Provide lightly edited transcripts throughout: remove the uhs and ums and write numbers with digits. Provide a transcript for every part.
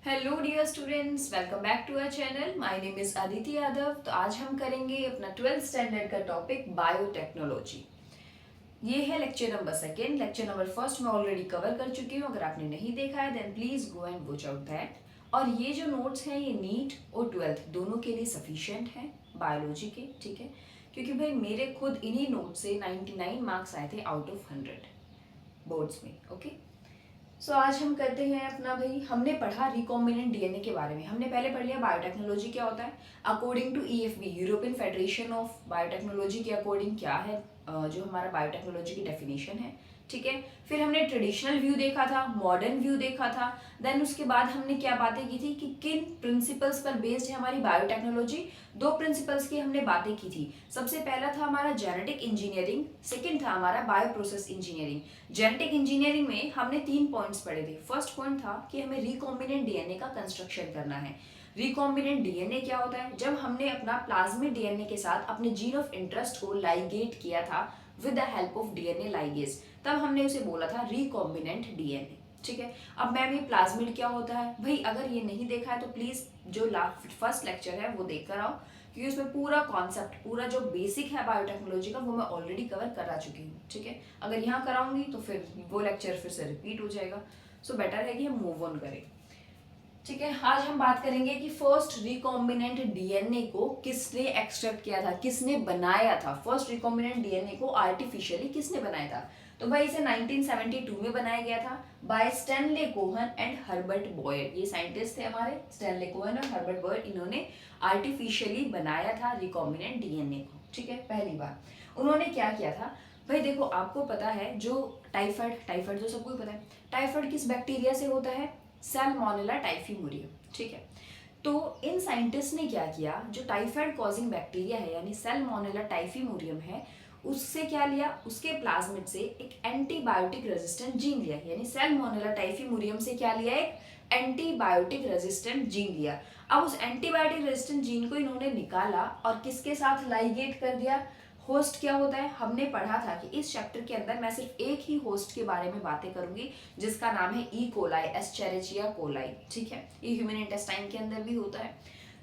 Hello dear students, welcome back to our channel. My name is Aditi Yadav. तो आज हम करेंगे अपना 12th स्टैंडर्ड का टॉपिक बायोटेक्नोलॉजी। ये है lecture number second. Lecture number first मैं ऑलरेडी कवर कर चुकी हूँ। अगर आपने नहीं देखा है then please go and watch out that. और ये जो नोट्स हैं ये नीट और 12th दोनों के लिए सफिशिएंट हैं बायोलॉजी के, ठीक है। क्योंकि भाई मेरे खुद इन्हीं नोट से 99 मार्क्स आए थे आउट ऑफ 100 बोर्ड्स में, ओके। सो आज हम करते हैं अपना, भाई हमने पढ़ा रिकॉम्बिनेंट डीएनए के बारे में। हमने पहले पढ़ लिया बायोटेक्नोलॉजी क्या होता है। According to EFB, European Federation of Biotechnology के अकॉर्डिंग क्या है जो हमारा बायोटेक्नोलॉजी की डेफिनेशन है, ठीक है। फिर हमने ट्रेडिशनल व्यू देखा था, मॉडर्न व्यू देखा था। देन उसके बाद हमने क्या बातें की थी कि किन प्रिंसिपल्स पर बेस्ड है हमारी बायोटेक्नोलॉजी। दो प्रिंसिपल्स की हमने बातें की थी। सबसे पहला था हमारा जेनेटिक इंजीनियरिंग, सेकंड था हमारा bio process engineering. Genetic engineering में हमने 3 पॉइंट्स पढ़े थे। फर्स्ट पॉइंट था कि हमें रिकॉम्बिनेंट डीएनए का कंस्ट्रक्शन करना है। रिकॉम्बिनेंट डीएनए क्या होता है? जब हमने अपना प्लाज्मिड डीएनए के साथ अपने जीन ऑफ इंटरेस्ट को लाइगेट किया था with the help of DNA ligase, तब हमने उसे बोला था रिकॉम्बिनेंट डीएनए, ठीक है। अब मैम ये प्लाज्मिड क्या होता है? भाई अगर ये नहीं देखा है तो प्लीज जो फर्स्ट लेक्चर है वो देख कर आओ, क्योंकि उसमें पूरा कॉन्सेप्ट, पूरा जो बेसिक है बायोटेक्नोलॉजी का वो मैं ऑलरेडी कवर करा चुकी हूँ, ठीक है। अगर यहाँ कराऊंगी तो फिर वो लेक्चर फिर से रिपीट हो जाएगा। सो बेटर है कि हम मूव ऑन करें, ठीक है। आज हम बात करेंगे कि फर्स्ट रिकॉम्बिनेंट डीएनए को किसने एक्सट्रैक्ट किया था, किसने बनाया था। फर्स्ट रिकॉम्बिनेंट डीएनए को आर्टिफिशियली किसने बनाया था? तो भाई इसे 1972 में बनाया गया था by Stanley Cohen and Herbert Boyer. ये साइंटिस्ट थे हमारे, स्टैनले कोहन और हर्बर्ट बॉयर। इन्होंने आर्टिफिशियली बनाया था रिकॉम्बिनेंट डीएनए को, ठीक है। पहली बार उन्होंने क्या किया था? भाई देखो, आपको पता है जो टाइफाइड, टाइफाइड तो सबको ही पता है। टाइफाइड किस बैक्टीरिया से होता है? सैल्मोनेला टाइफीमुरियम, ठीक है। तो इन साइंटिस्ट ने क्या किया, जो टाइफाइड कॉजिंग बैक्टीरिया है यानी सैल्मोनेला टाइफीमुरियम है, उससे क्या लिया, उसके प्लाज्मिड से एक एंटीबायोटिक रेजिस्टेंट जीन लिया। यानी सैल्मोनेला टाइफीमुरियम से क्या लिया? एक एंटीबायोटिक रेजिस्टेंट जीन लिया। अब उस एंटीबायोटिक रेजिस्टेंट जीन को इन्होंने निकाला और किसके साथ लाइगेट कर दिया? होस्ट क्या होता है? हमने पढ़ा था कि इस चैप्टर के अंदर मैं सिर्फ एक ही होस्ट के बारे में बातें करूंगी जिसका नाम है ई कोलाई, एस्चेरिचिया कोलाई, ठीक है। ये ह्यूमन इंटेस्टाइन के अंदर भी होता है।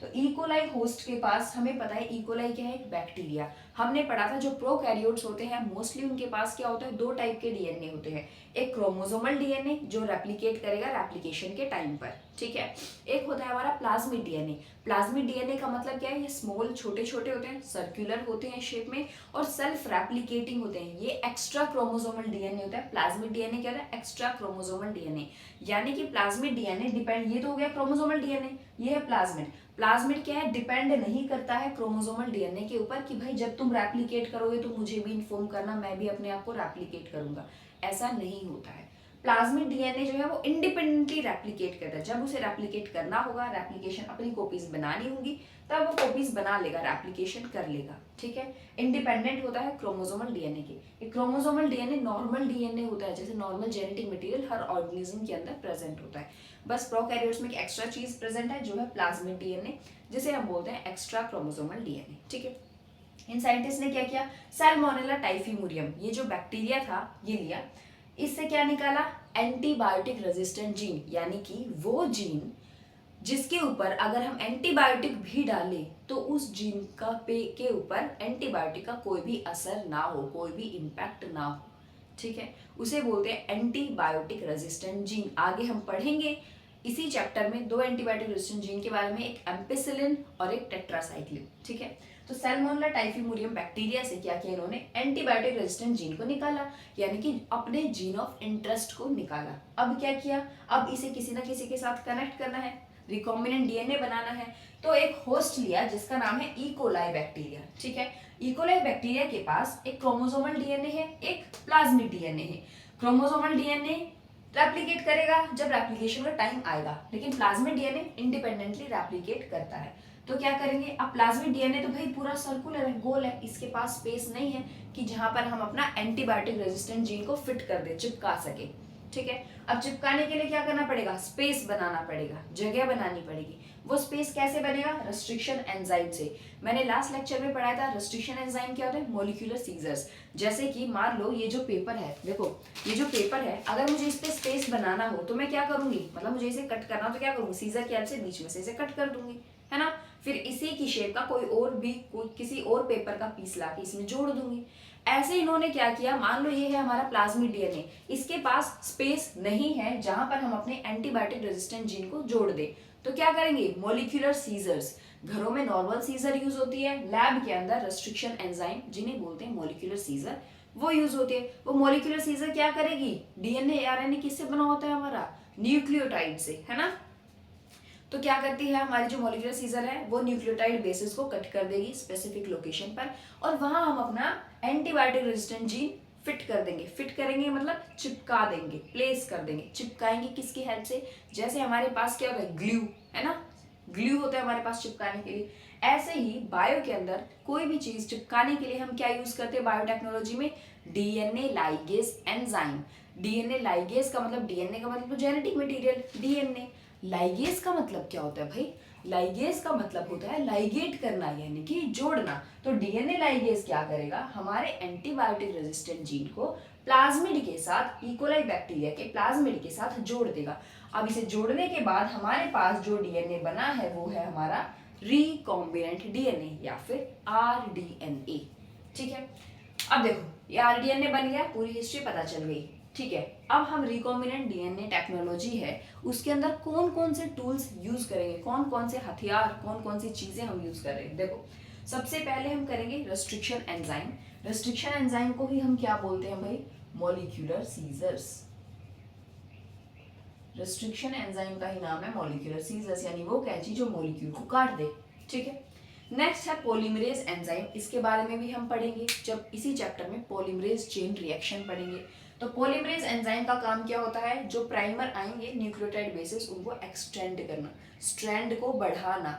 तो ई कोलाई होस्ट के पास हमें पता है ई कोलाई क्या है? एक बैक्टीरिया। हमने पढ़ा था जो प्रोकैरियोट्स होते हैं मोस्टली उनके पास क्या होता है? दो टाइप के डीएनए होते हैं। एक क्रोमोसोमल डीएनए जो रेप्लिकेट करेगा रेप्लिकेशन के टाइम पर, ठीक है। एक होता है हमारा प्लाज्मिड डीएनए। प्लाज्मिड डीएनए का मतलब क्या है? ये स्मॉल, छोटे छोटे होते हैं, सर्कुलर होते हैं शेप में और सेल्फ रेप्लिकेटिंग होते हैं। ये एक्स्ट्रा क्रोमोसोमल डीएनए होता है। प्लाज्मिड डीएनए क्या होता है? Extra chromosomal DNA. यानी कि प्लाज्मिड डीएनए डिपेंड, ये तो हो गया क्रोमोसोमल डीएनए, ये है प्लाज्मिड। प्लाज्मिड क्या है? डिपेंड नहीं करता है क्रोमोसोमल डीएनए के ऊपर कि भाई जब तुम रेप्लिकेट करोगे तो मुझे भी इन्फॉर्म करना, मैं भी अपने आप को रेप्लिकेट करूंगा। ऐसा नहीं होता है। प्लाज्मिड डीएनए जो है वो इंडिपेंडेंटली रेप्लिकेट करता है। जब उसे रेप्लिकेट करना होगा, रेप्लिकेशन अपनी कॉपीज बनानी होगी, तब वो कॉपीज बना लेगा, रेप्लिकेशन कर लेगा, ठीक है। इंडिपेंडेंट होता है क्रोमोसोमल डीएनए के। ये क्रोमोसोमल डीएनए नॉर्मल डीएनए होता है, जैसे नॉर्मल जेनेटिक मटेरियल हर ऑर्गेनिज्म के अंदर प्रेजेंट होता है। बस प्रोकैरियोट्स में एक एक्स्ट्रा चीज प्रेजेंट है जो है प्लाज्मिड डीएनए, जिसे हम बोलते हैं एक्स्ट्रा क्रोमोसोमल डीएनए, ठीक है। इन साइंटिस्ट ने क्या किया? सैल्मोनेला टाइफीमुरियम, ये जो बैक्टीरिया था ये लिया, इससे क्या निकाला? Antibiotic resistant gene. यानी कि वो जीन जिसके ऊपर अगर हम एंटीबायोटिक भी डालें तो उस जीन का के ऊपर एंटीबायोटिक का कोई भी असर ना हो, कोई भी इंपैक्ट ना हो, ठीक है। उसे बोलते हैं एंटीबायोटिक रेजिस्टेंट जीन। आगे हम पढ़ेंगे इसी चैप्टर में दो एंटीबायोटिक रेजिस्टेंट जीन के बारे में, एक एम्पिसिलिन और एक टेट्रासाइक्लिन, ठीक है। तो सैल्मोनेला टाइफीमुरियम बैक्टीरिया से क्या किया इन्होंने? एंटीबायोटिक रेजिस्टेंट जीन को निकाला, यानी कि अपने जीन ऑफ इंटरेस्ट को निकाला। अब क्या किया? अब इसे किसी ना किसी के साथ कनेक्ट करना है, रिकॉम्बिनेंट डीएनए बनाना है। तो एक होस्ट लिया जिसका नाम है ई कोलाई बैक्टीरिया, ठीक है। ई कोलाई बैक्टीरिया के पास एक क्रोमोसोमल डीएनए है, एक प्लाज्मिड डीएनए है। क्रोमोसोमल डीएनए रेप्लिकेट करेगा जब रेप्लिकेशन का टाइम आएगा, लेकिन प्लाज्मिड डीएनए इंडिपेंडेंटली रेप्लिकेट करता है। तो क्या करेंगे? अब प्लाज्मिड डीएनए तो भाई पूरा सर्कुलर है, गोल है, इसके पास स्पेस नहीं है कि जहां पर हम अपना एंटीबायोटिक रेजिस्टेंट जीन को फिट कर दे, चिपका सके। ठीक है। अब चिपकाने के लिए क्या करना पड़ेगा, स्पेस बनाना पड़ेगा, जगह बनानी पड़ेगी। वो स्पेस कैसे बनेगा, रेस्ट्रिक्शन एंजाइम से। मैंने लास्ट लेक्चर में पढ़ाया था रेस्ट्रिक्शन एंजाइम क्या होता है, मॉलिक्यूलर सीजर्स। जैसे कि मान लो ये जो पेपर है, देखो ये जो पेपर है, अगर मुझे इस पे स्पेस बनाना हो तो मैं क्या करूंगी, मतलब मुझे इसे कट करना हो तो क्या करूंगी, सीजर की हेल्प से बीच में से इसे कट कर दूंगी, है ना। फिर इसी की शेप का कोई किसी और पेपर का पीस ला के इसमें जोड़ दूंगी। ऐसे इन्होंने क्या किया, मान लो ये है हमारा प्लाज्मिड डीएनए, इसके पास स्पेस नहीं है जहां पर हम अपने एंटीबायोटिक रेजिस्टेंट जीन को जोड़ दे, तो क्या करेंगे, मॉलिक्यूलर सीजर्स। घरों में नॉर्मल सीजर यूज होती है, लैब के अंदर रेस्ट्रिक्शन एंजाइम जिन्हें बोलते हैं मॉलिक्यूलर सीजर, वो यूज होती है। वो मॉलिक्यूलर सीजर क्या करेगी, डीएनए आरएनए किससे बना होता है हमारा, न्यूक्लियोटाइड से, है ना। तो क्या करती है हमारी जो मॉलिक्यूलर सीजर है, वो न्यूक्लियोटाइड बेसिस को कट कर देगी स्पेसिफिक लोकेशन पर, और वहां हम अपना एंटीबायोटिक रेजिस्टेंट जीन फिट कर देंगे। फिट करेंगे मतलब चिपका देंगे, प्लेस कर देंगे। चिपकाएंगे किसकी हेल्प से, जैसे हमारे पास क्या होता है, ग्लू, है ना, ग्लू होता है हमारे पास चिपकाने के लिए। ऐसे ही बायो के अंदर कोई भी चीज चिपकाने के लिए हम क्या यूज करते हैं बायोटेक्नोलॉजी में, DNA ligase enzyme. DNA ligase का मतलब, डीएनए का मतलब तो जेनेटिक मटेरियल डीएनए, लाइगेज का मतलब क्या होता है भाई, लाइगेज का मतलब होता है लाइगेट करना, यानी कि जोड़ना। तो डीएनए लाइगेज क्या करेगा, हमारे एंटीबायोटिक रेजिस्टेंट जीन को प्लाज्मिड के साथ, इकोलाई बैक्टीरिया के प्लाज्मिड के साथ जोड़ देगा। अब इसे जोड़ने के बाद हमारे पास जो डीएनए बना है वो है हमारा रिकॉम्बिनेंट डीएनए या फिर आरडीएनए, ठीक है। अब देखो ये आरडीएनए बन गया, पूरी हिस्ट्री पता चल गई, ठीक है। अब हम रिकॉम्बिनेंट डीएनए टेक्नोलॉजी है उसके अंदर कौन कौन से टूल्स यूज करेंगे, कौन कौन से हथियार, कौन कौन सी चीजें हम यूज कर रहे हैं। देखो सबसे पहले हम करेंगे रेस्ट्रिक्शन एंजाइम। रेस्ट्रिक्शन एंजाइम को ही हम क्या बोलते हैं भाई, मॉलिक्यूलर सीजर्स। रेस्ट्रिक्शन एंजाइम का ही नाम है मॉलिक्यूलर सीजर्स, यानी वो कैंची जो मॉलिक्यूल को काट दे, ठीक है। नेक्स्ट है पॉलीमरेज एंजाइम, इसके बारे में भी हम पढ़ेंगे जब इसी चैप्टर में पॉलीमरेज चेन रिएक्शन पढ़ेंगे। तो पॉलीमरेज एंजाइम का काम क्या होता है, जो प्राइमर आएंगे न्यूक्लियोटाइड बेसिस उनको एक्सटेंड करना, स्ट्रैंड को बढ़ाना।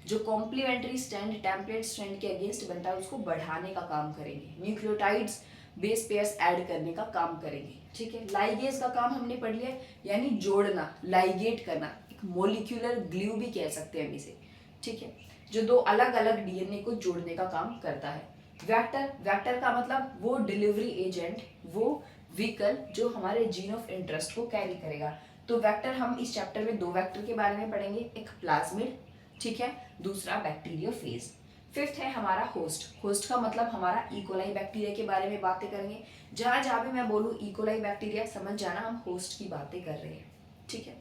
जो कॉम्प्लीमेंट्री स्ट्रैंड टेम्पलेट स्ट्रैंड के अगेंस्ट बनता है उसको बढ़ाने का काम करेंगे, न्यूक्लियोटाइड्स बेस पेयर्स ऐड करने का काम करेंगे, ठीक है। लाइगेज का काम हमने पढ़ लिया, यानी जोड़ना, लाइगेट करना, एक मोलिक्यूलर ग्लू भी कह सकते हैं हम इसे, ठीक है, जो दो अलग अलग डीएनए को जोड़ने का काम करता है। वेक्टर, वेक्टर का मतलब वो डिलीवरी एजेंट, वो व्हीकल जो हमारे जीन ऑफ इंटरेस्ट को कैरी करेगा। तो वेक्टर हम इस चैप्टर में दो वेक्टर के बारे में पढ़ेंगे, एक प्लाज्मिड, ठीक है, दूसरा बैक्टीरियोफेज। फिफ्थ है हमारा होस्ट। होस्ट का मतलब हमारा इकोलाई बैक्टीरिया के बारे में बातें करेंगे। जहां जहां भी मैं बोलूँ इकोलाई बैक्टीरिया, समझ जाना हम होस्ट की बातें कर रहे हैं, ठीक है।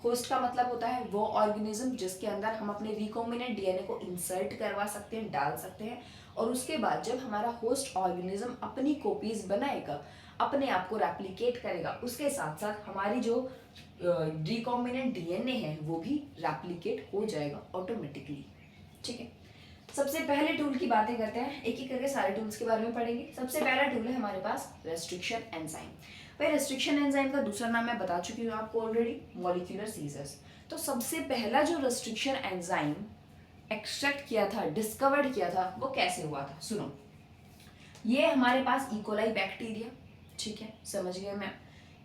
होस्ट का मतलब होता है वो ऑर्गेनिज्म जिसके अंदर हम अपने रिकॉम्बिनेंट डीएनए को इंसर्ट करवा सकते हैं, डाल सकते हैं, और उसके बाद जब हमारा होस्ट ऑर्गेनिज्म अपनी कॉपीज बनाएगा, अपने आप को रेप्लिकेट करेगा, उसके साथ साथ हमारी जो रिकॉम्बिनेंट डीएनए है वो भी रेप्लिकेट हो जाएगा ऑटोमेटिकली, ठीक है। सबसे पहले टूल की बातें करते हैं, एक एक करके सारे टूल्स के बारे में पढ़ेंगे। सबसे पहला टूल है हमारे पास रेस्ट्रिक्शन एंजाइम। भाई रेस्ट्रिक्शन एंजाइम का दूसरा नाम मैं बता चुकी हूँ आपको ऑलरेडी, मॉलिक्यूलर सीजर्स। तो सबसे पहला जो रेस्ट्रिक्शन एंजाइम एक्सट्रैक्ट किया था, डिस्कवर्ड किया था, वो कैसे हुआ था, सुनो। ये हमारे पास इकोलाई बैक्टीरिया, ठीक है, समझ गए मैं।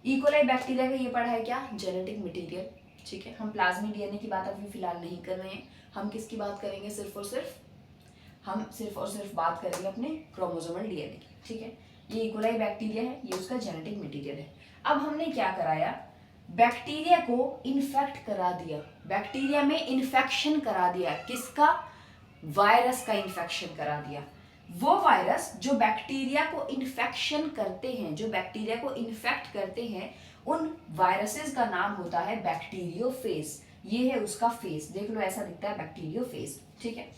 इकोलाई बैक्टीरिया का ये पढ़ा है क्या, जेनेटिक मटेरियल, ठीक है। हम प्लाज्मिड डीएनए की बात अभी फिलहाल नहीं कर रहे हैं, हम किसकी बात करेंगे, सिर्फ और सिर्फ बात करेंगे अपने क्रोमोसोमल डीएनए की, ठीक है। ये इकोलाई बैक्टीरिया है, ये उसका जेनेटिक मटेरियल है। अब हमने क्या कराया, बैक्टीरिया को इन्फेक्ट करा दिया, बैक्टीरिया में इन्फेक्शन करा दिया, किसका, वायरस का इन्फेक्शन करा दिया। वो वायरस जो बैक्टीरिया को इन्फेक्शन करते हैं, जो बैक्टीरिया को इन्फेक्ट करते हैं, उन वायरसेस का नाम होता है बैक्टीरियोफेज। ये है उसका फेस, देख लो ऐसा दिखता है बैक्टीरियोफेज, ठीक है।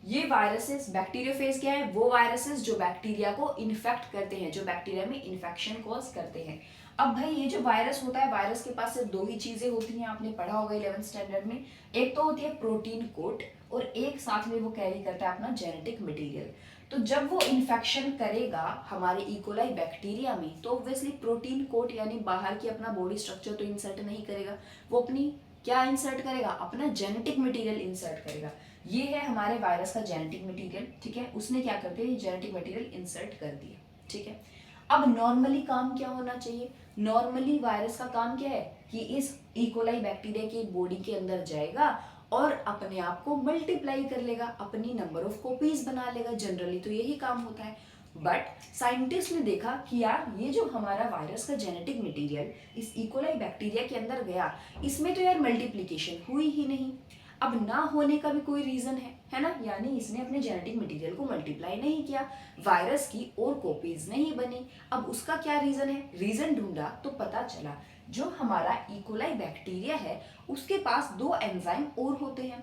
ये वायरसेस, बैक्टीरियोफेज क्या है, वो वायरसेस जो बैक्टीरिया को इन्फेक्ट करते हैं, जो बैक्टीरिया में इन्फेक्शन कॉज करते हैं। अब भाई ये जो वायरस होता है, वायरस के पास सिर्फ दो ही चीजें होती हैं, आपने पढ़ा होगा 11th स्टैंडर्ड में। एक तो होती है प्रोटीन कोट, और एक साथ में वो कैरी करता है अपना जेनेटिक मटेरियल। तो जब वो इन्फेक्शन करेगा हमारे इकोलाई बैक्टीरिया में, तो ऑब्वियसली प्रोटीन कोट यानी बाहर की अपना बॉडी स्ट्रक्चर तो इंसर्ट नहीं करेगा, वो अपनी क्या इंसर्ट करेगा, अपना जेनेटिक मटेरियल इंसर्ट करेगा। ये है हमारे वायरस का जेनेटिक मटेरियल, ठीक है। उसने क्या कर दिया, जेनेटिक मटेरियल इंसर्ट कर दिया, ठीक है। अब नॉर्मली काम क्या होना चाहिए, नॉर्मली वायरस का काम क्या है कि इस इकोलाई बैक्टीरिया की बॉडी के अंदर जाएगा और अपने आप को मल्टीप्लाई कर लेगा, अपनी नंबर ऑफ कॉपीज बना लेगा। जनरली तो यही काम होता है। बट साइंटिस्ट ने देखा कि यार ये जो हमारा वायरस का जेनेटिक मटेरियल इस इकोलाई बैक्टीरिया के अंदर गया, इसमें तो यार मल्टीप्लिकेशन हुई ही नहीं। अब ना होने का भी कोई रीजन है ना, यानी इसने अपने जेनेटिक मटेरियल को मल्टीप्लाई नहीं किया, वायरस की और कॉपीज नहीं बनी। अब उसका क्या रीजन है? रीजन ढूंढा तो पता चला जो हमारा इकोलाई बैक्टीरिया है उसके पास दो एंजाइम और होते हैं।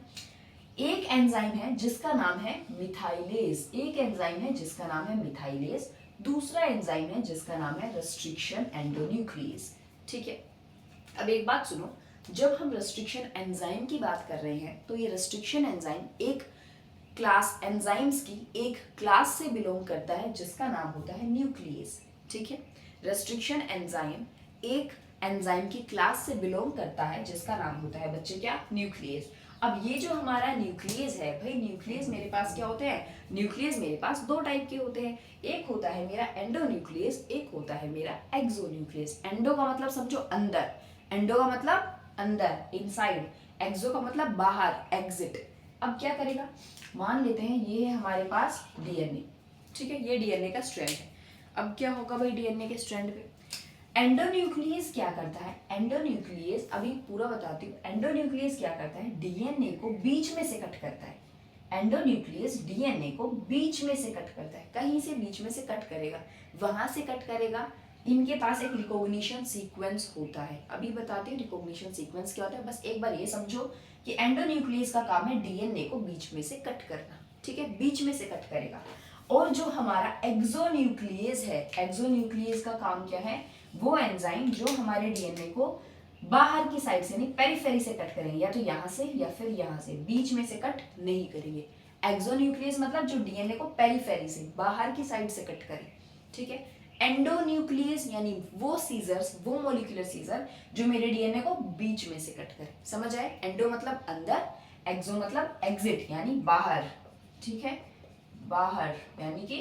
एक एंजाइम है जिसका नाम है मिथाइलेज, एक एंजाइम है जिसका नाम है मिथाइलेज, दूसरा एंजाइम है जिसका नाम है रेस्ट्रिक्शन एंडोन्यूक्लियस। ठीक है, अब एक बात सुनो, जब हम रेस्ट्रिक्शन एंजाइम की बात कर रहे हैं तो ये रेस्ट्रिक्शन एंजाइम एक क्लास एंजाइम्स की एक क्लास से बिलोंग करता है जिसका नाम होता है न्यूक्लियस। ठीक है, रेस्ट्रिक्शन एंजाइम एक एंजाइम की क्लास से बिलोंग करता है जिसका नाम होता है बच्चे क्या? न्यूक्लियस। अब ये जो हमारा न्यूक्लियस है भाई, न्यूक्लियस मेरे पास क्या होते हैं? न्यूक्लियस मेरे पास दो टाइप के होते हैं, एक होता है मेरा एंडोन्यूक्लियस, एक होता है मेरा एक्सोन्यूक्लियस। एंडो का मतलब समझो अंदर, एंडो का मतलब अंदर इनसाइड, एक्सो का मतलब बाहर एग्जिट। अब क्या करेगा, मान लेते हैं ये है हमारे पास डीएनए। ठीक है, ये डीएनए का स्ट्रैंड है। अब क्या होगा भाई डीएनए के स्ट्रैंड पे? एंडोन्यूक्लियस क्या करता है? एंडोन्यूक्लियस अभी पूरा बताती हूँ। एंडोन्यूक्लियस क्या करता है? डीएनए को बीच में से कट करता है। एंडोन्यूक्लियस डीएनए को बीच में से कट करता है, कहीं से बीच में से कट करेगा, वहां से कट करेगा। इनके पास एक रिकॉग्निशन सीक्वेंस होता है। अभी बताती हूँ रिकॉग्निशन सीक्वेंस क्या होता है। बस एक बार ये समझो कि एंडोन्यूक्लियस का काम है डीएनए को बीच में से कट करना। ठीक है, बीच में से कट करेगा। और जो हमारा एक्सोन्यूक्लियस है, एक्सोन्यूक्लियस का काम क्या है? वो एंजाइम जो हमारे डीएनए को बाहर की साइड से नहीं पेरिफेरी से कट करेंगे, या तो यहाँ से या फिर यहाँ से, बीच में से कट नहीं करेंगे। एक्सोन्यूक्लियस मतलब जो डीएनए को पेरिफेरी से बाहर की साइड से कट करे। ठीक है, एंडोन्यूक्लियस यानी वो सीजर्स, वो मोलिकुलर सीजर जो मेरे डीएनए को बीच में से कट करे। समझ आए? एंडो मतलब अंदर, एक्सो मतलब एग्जिट यानी बाहर। ठीक है, बाहर यानी कि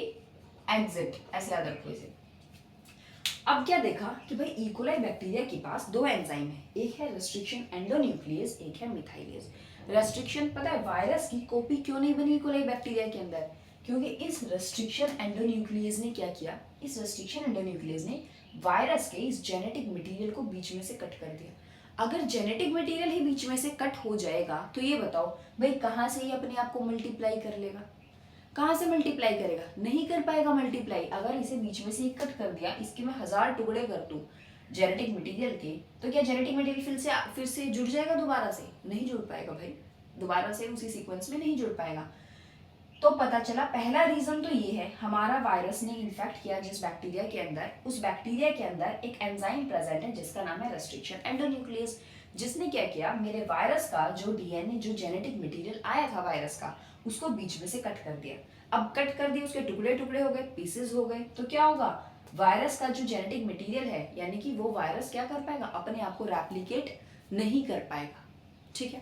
एग्जिट, ऐसे याद रखो इसे। अब क्या देखा कि भाई इकोलाई बैक्टीरिया के पास दो एंजाइम है, एक है रेस्ट्रिक्शन एंडोन्यूक्लियस, एक है मिथाइलेज। रेस्ट्रिक्शन पता है वायरस की कॉपी क्यों नहीं बनी इकोलाई बैक्टीरिया के अंदर? क्योंकि इस रेस्ट्रिक्शन एंडोन्यूक्लियस ने क्या किया? इस रेस्ट्रिक्शन एंडोन्यूक्लियस ने वायरस के इस जेनेटिक मटेरियल को बीच में से कट कर दिया। अगर जेनेटिक मटेरियल ही बीच में से कट हो जाएगा तो ये बताओ भाई कहाँ से ये अपने आप को मल्टीप्लाई कर लेगा? कहाँ से मल्टीप्लाई करेगा? नहीं कर पाएगा मल्टीप्लाई। अगर इसे बीच में से कट कर दिया, इसके मैं 1000 टुकड़े कर दूं जेनेटिक मटेरियल के, तो क्या जेनेटिक मटेरियल फिर से जुड़ जाएगा दोबारा से? नहीं जुड़ पाएगा भाई, दोबारा से उसी सीक्वेंस में नहीं जुड़ पाएगा। तो पता चला पहला रीजन तो ये है, हमारा वायरस ने इन्फेक्ट किया जिस बैक्टीरिया के अंदर, उस बैक्टीरिया के अंदर एक एंजाइम प्रेजेंट है जिसका नाम है रेस्ट्रिक्शन एंडोन्यूक्लियस, जिसने क्या किया, मेरे वायरस का जो डीएनए, जो जेनेटिक मटेरियल आया था वायरस का, उसको बीच में से कट कर दिया। अब कट कर दिया, उसके टुकड़े टुकड़े हो गए, पीसेस हो गए, तो क्या होगा? वायरस का जो जेनेटिक मटेरियल है, यानी कि वो वायरस क्या कर पाएगा? अपने आप को रेप्लिकेट नहीं कर पाएगा। ठीक है,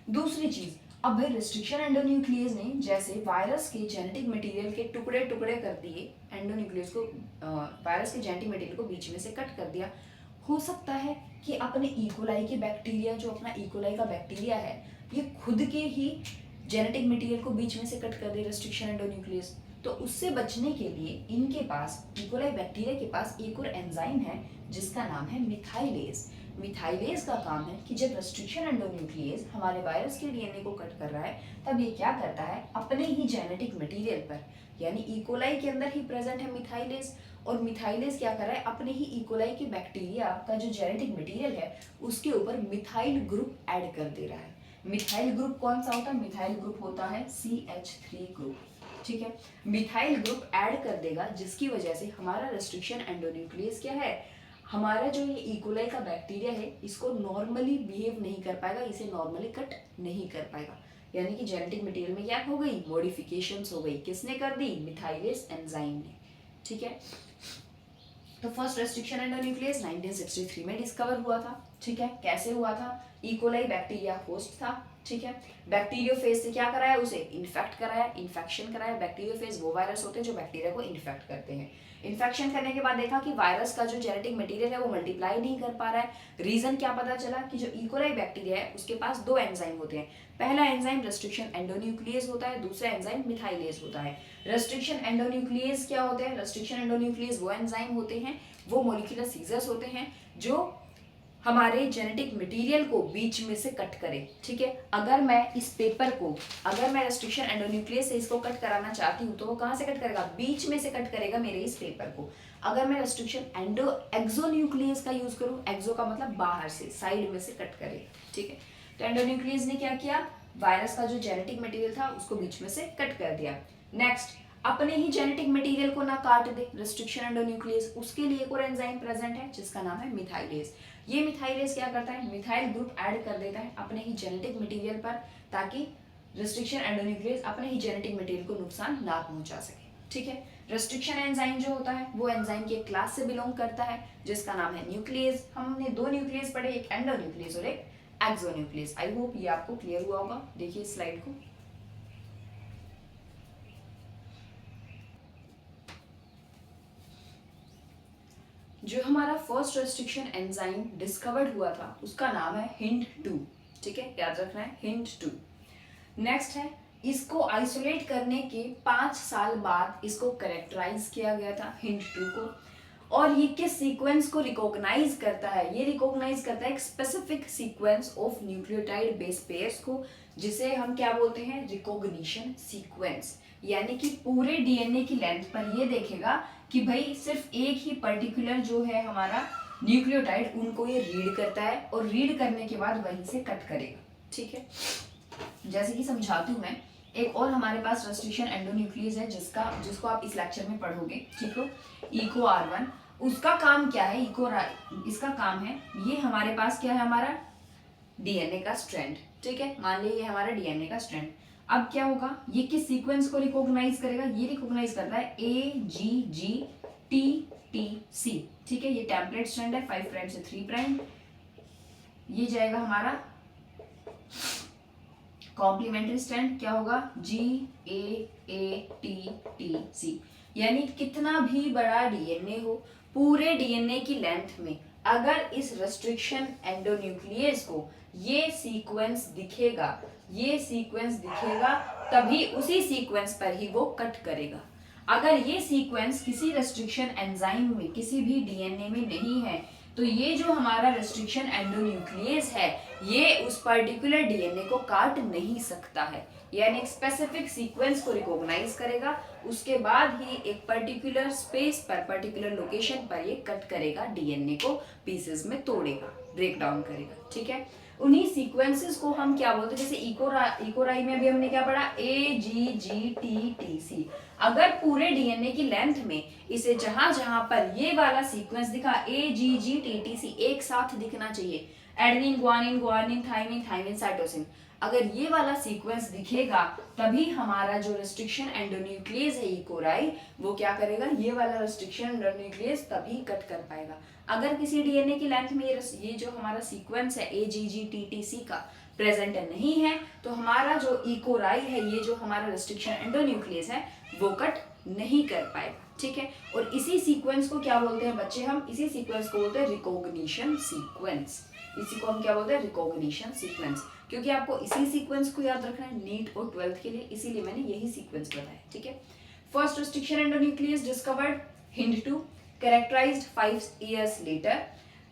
दूसरी चीज, अब भाई रेस्ट्रिक्शन एंडोन्यूक्लियस ने जैसे वायरस के जेनेटिक मटेरियल के टुकड़े टुकड़े कर दिए, एंडोन्यूक्लियस को वायरस के जेनेटिक मटेरियल को बीच में से कट कर दिया, हो सकता है कि अपने इकोलाई के बैक्टीरिया, जो अपना इकोलाई का बैक्टीरिया है, ये खुद के ही जेनेटिक मटेरियल को बीच में से कट कर दे रेस्ट्रिक्शन एंडोन्यूक्लियस। तो उससे बचने के लिए इनके पास, इकोलाई बैक्टीरिया के पास एक और एंजाइम है जिसका नाम है मिथाइलेज। मिथाइलेज का काम है कि जब रेस्ट्रिक्शन एंडोन्यूक्लियस हमारे वायरस के डीएनए को कट कर रहा है, तब ये क्या करता है, अपने ही जेनेटिक मटेरियल पर, यानी इकोलाई के अंदर ही प्रेजेंट है मिथाइलेज, और मिथाइलेज क्या कर रहा है, अपने ही इकोलाई के बैक्टीरिया का जो जेनेटिक मटेरियल है उसके ऊपर मिथाइल ग्रुप ऐड कर दे रहा है। मिथाइल ग्रुप कौन सा होता है? मिथाइल ग्रुप होता है CH3 ग्रुप। ठीक है, मिथाइल ग्रुप ऐड कर देगा, जिसकी वजह से हमारा रेस्ट्रिक्शन एंडोन्यूक्लियस क्या है, हमारा जो ये इकोलाई का बैक्टीरिया है, इसको नॉर्मली बिहेव नहीं कर पाएगा, इसे नॉर्मली कट नहीं कर पाएगा, यानी कि जेनेटिक मटेरियल में क्या हो गई, मॉडिफिकेशंस हो गई। किसने कर दी? मिथाइलेज एंजाइम ने। ठीक है, तो फर्स्ट रेस्ट्रिक्शन एंडोन्यूक्लियस 1963 में डिस्कवर हुआ था। ठीक है, कैसे हुआ था? इकोलाई बैक्टीरिया होस्ट था। ठीक है, बैक्टीरियोफेज से क्या कराया, उसे इन्फेक्ट कराया, इन्फेक्शन कराया। बैक्टीरियोफेज वो वायरस होते हैं जो बैक्टीरिया को इन्फेक्ट करते हैं। इन्फेक्शन करने के बाद देखा कि वायरस का जो जेनेटिक मटेरियल है वो मल्टीप्लाई नहीं कर पा रहा है। रीजन क्या पता चला कि जो इकोलाई बैक्टीरिया है उसके पास दो एंजाइम होते हैं। पहला एंजाइम रेस्ट्रिक्शन एंडोन्यूक्लियस होता है, दूसरा एंजाइम मिथाइलेज होता है। रेस्ट्रिक्शन एंडोन्यूक्लियस क्या होते हैं? रेस्ट्रिक्शन एंडोन्यूक्लियस वो एंजाइम होते हैं, वो मॉलिक्यूलर सीजर्स होते हैं जो हमारे जेनेटिक मटेरियल को बीच में से कट करे। ठीक है, अगर मैं इस पेपर को, अगर मैं रेस्ट्रिक्शन एंडोन्यूक्लियस से इसको कट कराना चाहती हूँ तो वो कहाँ से कट करेगा? बीच में से कट करेगा मेरे इस पेपर को। अगर मैं रेस्ट्रिक्शन एक्सोन्यूक्लियस का यूज करूँ, एक्सो का मतलब बाहर से, साइड में से कट करेगा। ठीक है, तो एंडोन्यूक्लियस ने क्या किया? वायरस का जो जेनेटिक मटेरियल था उसको बीच में से कट कर दिया। नेक्स्ट, अपने ही जेनेटिक मटेरियल को ना काट दे रेस्ट्रिक्शन एंडोन्यूक्लियस, उसके लिए एक और एंजाइम प्रेजेंट है जिसका नाम है मिथाइलेज। ये मिथाइलेज क्या करता है? मिथाइल ग्रुप ऐड कर देता है अपने ही जेनेटिक मटेरियल पर, ताकि रेस्ट्रिक्शन एंडोन्यूक्लियस अपने ही जेनेटिक मटेरियल को नुकसान ना पहुंचा सके। ठीक है, रेस्ट्रिक्शन एंजाइम जो होता है वो एंजाइम के क्लास से बिलोंग करता है जिसका नाम है न्यूक्लियस। हमने दो न्यूक्लियस पढ़े, एक एंडोन्यूक्लियस और एक एक्सोन्यूक्लियस। आई होप ये आपको क्लियर हुआ होगा। देखिए स्लाइड को। जो हमारा फर्स्ट रेस्ट्रिक्शन एंजाइम डिस्कवर्ड हुआ था उसका नाम है HIND2। ठीक है, याद रखना है HIND2। नेक्स्ट है, इसको आइसोलेट करने के 5 साल बाद इसको कैरेक्टराइज किया गया था HIND2 को। और ये किस सीक्वेंस को रिकॉग्नाइज करता है? ये रिकॉग्नाइज करता है एक specific sequence of nucleotide base pairs को, जिसे हम क्या बोलते हैं? Recognition sequence. यानी कि पूरे डीएनए की लेंथ पर ये देखेगा कि भाई सिर्फ एक ही पर्टिकुलर जो है हमारा न्यूक्लियोटाइड, उनको ये रीड करता है और रीड करने के बाद वहीं से कट करेगा। ठीक है, जैसे कि समझाती हूँ मैं। एक और हमारे पास रेस्ट्रिक्शन एंडोन्यूक्लियस है जिसको आप इस लेक्चर में पढ़ोगे। ठीक हो, इको R1। उसका काम क्या है? इसका काम है, ये हमारे पास क्या है? हमारा डीएनए का स्ट्रैंड। ठीक है, मान लीजिए ये हमारा डीएनए का स्ट्रैंड। अब क्या होगा? ये किस सीक्वेंस को रिकॉग्नाइज करेगा? ये रिकॉग्नाइज करता है AGGTTC। ठीक है, ये टेम्पलेट स्ट्रैंड है 5 प्राइम से 3 प्राइम। ये जाएगा हमारा कॉम्प्लीमेंट्री स्ट्रैंड, क्या होगा? GAATTC। यानी कितना भी बड़ा डीएनए हो, पूरे डीएनए की लेंथ में अगर इस रेस्ट्रिक्शन एंडोन्यूक्लियस को ये सीक्वेंस दिखेगा, तभी उसी सीक्वेंस पर ही वो कट करेगा। अगर ये सीक्वेंस किसी रेस्ट्रिक्शन एंजाइम में, किसी भी डीएनए में नहीं है, तो ये जो हमारा रेस्ट्रिक्शन एंडोन्यूक्लियस है ये उस पर्टिकुलर डीएनए को काट नहीं सकता है। यानी एक स्पेसिफिक सीक्वेंस को रिकॉग्नाइज करेगा, उसके बाद ही एक पर्टिकुलर स्पेस पर, पर्टिकुलर लोकेशन पर ये कट करेगा, डीएनए को पीसेस में तोड़ेगा, ब्रेक डाउन करेगा। ठीक है, उन्हीं सीक्वेंसेस को हम क्या बोलते हैं? जैसे इकोराई में भी हमने क्या पढ़ा? AGGTTC। अगर पूरे डीएनए की लेंथ में इसे जहां जहां पर ये वाला सीक्वेंस दिखा AGGTTC एक साथ दिखना चाहिए, adenine, guanine, guanine, thymine, thymine, cytosine, अगर ये वाला सीक्वेंस दिखेगा तभी हमारा जो रेस्ट्रिक्शन एंडोन्यूक्लियस है इकोराई, वो क्या करेगा? ये वाला रेस्ट्रिक्शन एंडोन्यूक्लियस तभी कट कर पाएगा। अगर किसी डीएनए की लेंथ में ये जो हमारा सीक्वेंस है AGGTTC का प्रेजेंट नहीं है, तो हमारा जो इकोराई है, ये जो हमारा रेस्ट्रिक्शन एंडोन्यूक्लियस है, वो कट नहीं कर पाएगा। ठीक है, और इसी सीक्वेंस को क्या बोलते हैं बच्चे? हम इसी सीक्वेंस को बोलते हैं रिकॉग्निशन सीक्वेंस। इसी को हम क्या बोलते हैं? Recognition sequence. क्योंकि आपको इसी सीक्वेंस को याद रखना है नीट और 12th के लिए, इसीलिए मैंने यही सीक्वेंस बताया। ठीक है, first restriction endonuclease discovered HIND2, characterised 5 years later.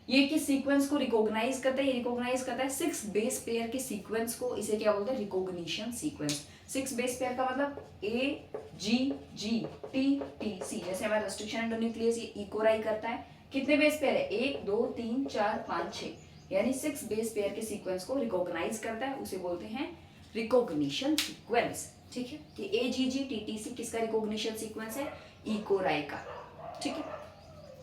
ये किस सीक्वेंस को रिकॉग्नाइज करता है? ये रिकॉग्नाइज करता है 6 बेस पेयर के सीक्वेंस को। इसे क्या बोलते हैं? Recognition sequence. 6 बेस पेयर का मतलब AGGTTC। जैसे हमारा रेस्ट्रिक्शन एंडोन्यूक्लियस ये इकोराई करता है, कितने बेस पेयर है? 1 2 3 4 5 6, यानी 6 बेस पेयर के सीक्वेंस को रिकॉग्नाइज करता है, उसे बोलते हैं रिकॉग्निशन सीक्वेंस। ठीक है, कि AGGTTC किसका रिकॉग्निशन सीक्वेंस है? इकोराई का। ठीक है,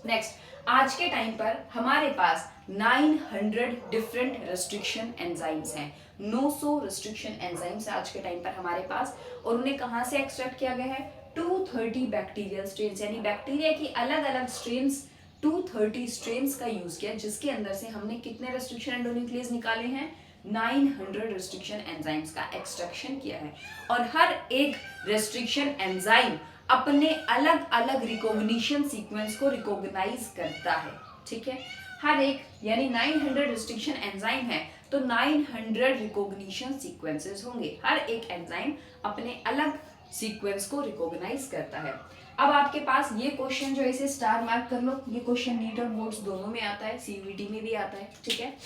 नेक्स्ट, आज के टाइम पर हमारे पास 900 डिफरेंट रेस्ट्रिक्शन एंजाइम्स हैं। 900 रेस्ट्रिक्शन एंजाइम्स आज के टाइम पर हमारे पास, और उन्हें कहां से एक्सट्रैक्ट किया गया है? 230 बैक्टीरियल स्ट्रेन्स, यानी बैक्टीरिया की अलग अलग स्ट्रेन्स, 230 स्ट्रेन्स का यूज किया, जिसके अंदर से हमने कितने रेस्ट्रिक्शन एंडोन्यूक्लियस निकाले हैं? 900 रेस्ट्रिक्शन एंजाइम्स का एक्सट्रैक्शन किया है। और हर एक रेस्ट्रिक्शन एंजाइम अपने अलग अलग रिकॉग्निशन सीक्वेंस को रिकॉग्नाइज करता है। ठीक है, हर एक यानी 900 रिस्ट्रिक्शन एंजाइम है तो 900 रिकॉग्निशन सीक्वेंसेस होंगे। हर एक एंजाइम अपने अलग सीक्वेंस को रिकॉग्नाइज करता है। अब आपके पास ये क्वेश्चन जो इसे स्टार मार्क कर लो, ये क्वेश्चन नीट और बोर्ड्स दोनों में आता है, सीयूईटी में भी आता है। ठीक है,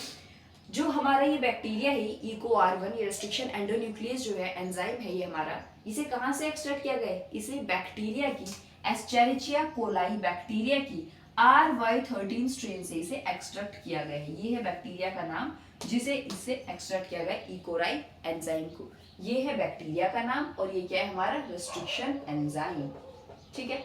जो हमारा ये बैक्टीरिया है EcoR1, ये रेस्ट्रिक्शन एंडोन्यूक्लियस जो है एंजाइम है ये हमारा, इसे कहाँ से एक्सट्रैक्ट किया गया है? इसे बैक्टीरिया की एस्चेरिचिया कोलाई बैक्टीरिया की RY13 स्ट्रेन से इसे एक्सट्रैक्ट किया गया है। ये है बैक्टीरिया का नाम जिसे इससे एक्सट्रैक्ट किया गया इकोराई एंजाइम को। ये है बैक्टीरिया का नाम और ये क्या है हमारा रेस्ट्रिक्शन एंजाइम। ठीक है,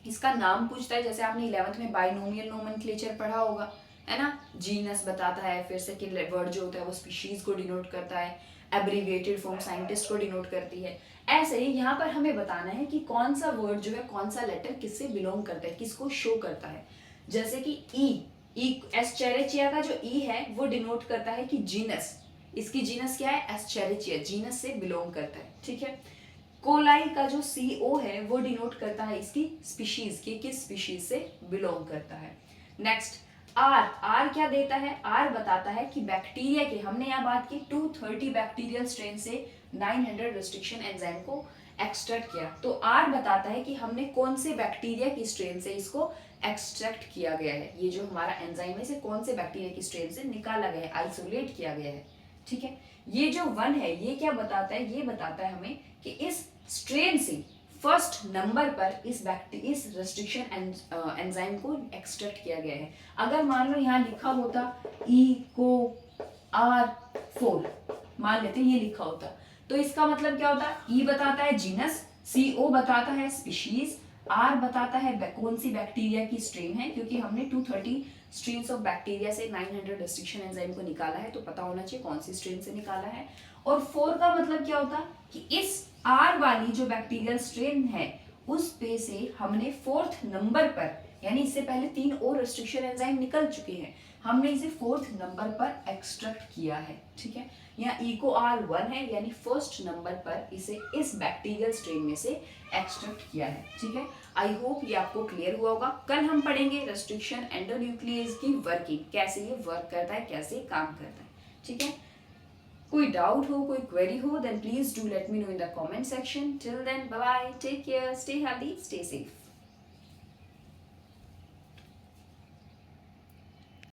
इसका नाम पूछता है, जैसे आपने 11th में बाइनोमियल नोमेनक्लेचर पढ़ा होगा, है ना। जीनस बताता है, फिर सेकंड वर्ड जो होता है वो स्पीशीज को डिनोट करता है, एब्रीविएटेड फॉर्म साइंटिस्ट को डिनोट करती है। ऐसे ही यहाँ पर हमें बताना है कि कौन सा वर्ड जो है, कौन सा लेटर किससे बिलोंग करता है, किसको शो करता है। जैसे कि ई एस्चेरिचिया का जो ई है वो डिनोट करता है कि जीनस, इसकी जीनस क्या है? एस्चेरिचिया, जीनस से बिलोंग करता है। ठीक है, कोलाई का जो CO है वो डिनोट करता है इसकी स्पीशीज की, किस स्पीशीज से बिलोंग करता है। नेक्स्ट आर क्या देता है? आर बताता है कि बैक्टीरिया के, हमने यहाँ बात की 230 बैक्टीरियल स्ट्रेन से 900 रेस्ट्रिक्शन एंजाइम को एक्सट्रैक्ट किया, तो आर बताता है कि हमने कौन से बैक्टीरिया की स्ट्रेन से इसको एक्सट्रैक्ट किया गया है। ये जो हमारा एंजाइम है इसे कौन से बैक्टीरिया की स्ट्रेन से निकाला गया है, आइसोलेट किया गया है। ठीक है, ये जो 1 है ये क्या बताता है? ये बताता है हमें कि इस स्ट्रेन से फर्स्ट नंबर पर इस रेस्ट्रिक्शन एंजाइम को एक्सट्रैक्ट किया गया है। अगर मान लो यहाँ लिखा होता EcoR4, मान लेते ये लिखा होता, तो इसका मतलब क्या होता? E बताता है जीनस, CO बताता है स्पीशीज, R बताता है कौन सी बैक्टीरिया की स्ट्रेन है, क्योंकि हमने 230 स्ट्रेन्स ऑफ बैक्टीरिया से 900 रेस्ट्रिक्शन एंजाइम को निकाला है तो पता होना चाहिए कौन सी स्ट्रेन से निकाला है। और 4 का मतलब क्या होता कि इस R वाली जो बैक्टीरियल स्ट्रेन है उस पे से हमने 4th नंबर पर, यानी इससे पहले 3 और रेस्ट्रिक्शन एंजाइम निकल चुके हैं, हमने इसे 4th नंबर पर एक्सट्रैक्ट किया है। ठीक है, यहाँ EcoR1 है यानी फर्स्ट नंबर पर इसे इस बैक्टीरियल स्ट्रेन में से एक्सट्रैक्ट किया है। ठीक है, आई होप ये आपको क्लियर हुआ होगा। कल हम पढ़ेंगे रेस्ट्रिक्शन एंडोन्यूक्लियस की वर्किंग, कैसे ये वर्क करता है, कैसे काम करता है। ठीक है, कोई डाउट हो, कोई क्वेरी हो, then please do let me know in the comment section. Till then, bye bye, take care, stay healthy, stay safe.